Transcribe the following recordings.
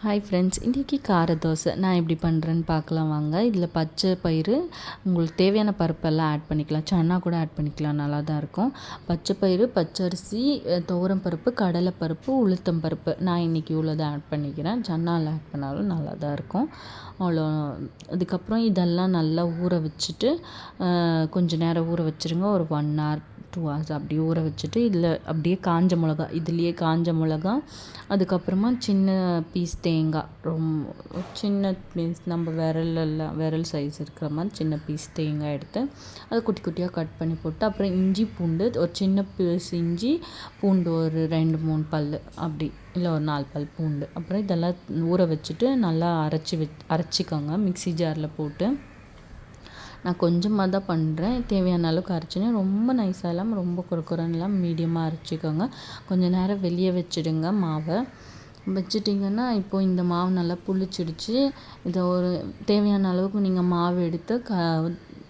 Hi friends, இன்றைக்கி கார தோசை நான் எப்படி பண்ணுறேன்னு பார்க்கலாம் வாங்க. இதில் பச்சை பயிறு, உங்களுக்கு தேவையான பருப்பெல்லாம் ஆட் பண்ணிக்கலாம். சன்னா கூட ஆட் பண்ணிக்கலாம், நல்லா தான் இருக்கும். பச்சை பயிறு, பச்சரிசி, துவரம் பருப்பு, கடலைப்பருப்பு, உளுத்தம் பருப்பு, நான் இன்றைக்கி இவ்வளோ தான் ஆட் பண்ணிக்கிறேன். சன்னாவில் ஆட் பண்ணாலும் நல்லா தான் இருக்கும். அவ்வளோ. அதுக்கப்புறம் இதெல்லாம் நல்லா ஊற வச்சுட்டு கொஞ்சம் நேரம் ஊற வச்சுருங்க. ஒரு 1 hour 2 hours அப்படியே ஊற வச்சுட்டு இதில் அப்படியே காஞ்ச மிளகா, இதுலேயே காஞ்ச மிளகா, அதுக்கப்புறமா சின்ன பீஸ் தேங்காய், ரொம்ப சின்ன பீஸ், நம்ம விரல் சைஸ் இருக்கிற மாதிரி சின்ன பீஸ் தேங்காய் எடுத்து அதை குட்டி குட்டியாக கட் பண்ணி போட்டு, அப்புறம் இஞ்சி பூண்டு ஒரு சின்ன பீஸ் இஞ்சி பூண்டு, ஒரு 2-3 பல் அப்படி, இல்லை ஒரு 4 பல் பூண்டு. அப்புறம் இதெல்லாம் ஊற வச்சுட்டு நல்லா அரைச்சிக்கோங்க மிக்ஸி ஜாரில் போட்டு. நான் கொஞ்சமாக தான் பண்ணுறேன், தேவையான அளவுக்கு அரைச்சினேன். ரொம்ப நைஸாக இல்லாமல் ரொம்ப குறுக்குறன்னு இல்லாமல் மீடியமாக அரைச்சிக்கோங்க. கொஞ்சம் நேரம் வெளியே வச்சுடுங்க மாவை. வச்சிட்டிங்கன்னா இப்போது இந்த மாவு நல்லா புளிச்சிடுச்சு. இதை ஒரு தேவையான அளவுக்கு நீங்கள் மாவு எடுத்து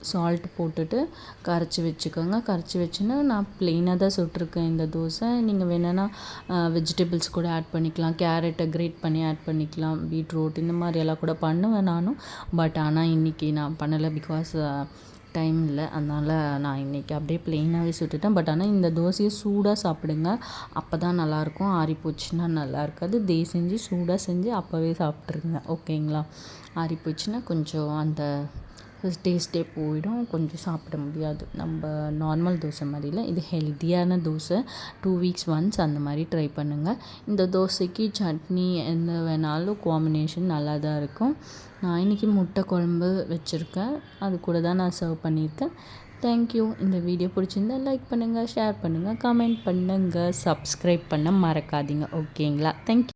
சால்ட் போட்டுட்டு கரைச்சி வச்சுக்கோங்க. கரைச்சி வச்சுன்னா நான் ப்ளெயினாக தான் சுட்டிருக்கேன் இந்த தோசை. நீங்கள் வேணுன்னா வெஜிடபிள்ஸ் கூட ஆட் பண்ணிக்கலாம். கேரட்டை கிரேட் பண்ணி ஆட் பண்ணிக்கலாம், பீட்ரூட் இந்த மாதிரியெல்லாம் கூட பண்ணுவேன் நானும். பட் ஆனால் இன்றைக்கி நான் பண்ணலை, பிகாஸ் டைம் இல்லை. அதனால் நான் இன்றைக்கி அப்படியே ப்ளெயினாகவே சுட்டுட்டேன். பட் ஆனால் இந்த தோசையை சூடாக சாப்பிடுங்க, அப்போ தான் நல்லாயிருக்கும். ஆறி போச்சுன்னா நல்லா இருக்காது. செஞ்சு சூடாக செஞ்சு அப்போவே சாப்பிட்ருங்க, ஓகேங்களா? ஆறி போச்சுன்னா கொஞ்சம் அந்த டேஸ்ட்டே போயிடும், கொஞ்சம் சாப்பிட முடியாது. நம்ம நார்மல் தோசை மாதிரில இது ஹெல்த்தியான தோசை. 2 weeks once அந்த மாதிரி ட்ரை பண்ணுங்கள். இந்த தோசைக்கு சட்னி எந்த வேணாலும் காம்பினேஷன் நல்லா தான் இருக்கும். நான் இன்றைக்கி முட்டை குழம்பு வச்சுருக்கேன், அது கூட தான் நான் சர்வ் பண்ணியிருக்கேன். தேங்க்யூ. இந்த வீடியோ பிடிச்சிருந்தா லைக் பண்ணுங்கள், ஷேர் பண்ணுங்கள், கமெண்ட் பண்ணுங்கள், சப்ஸ்கிரைப் பண்ண மறக்காதீங்க, ஓகேங்களா? தேங்க்யூ.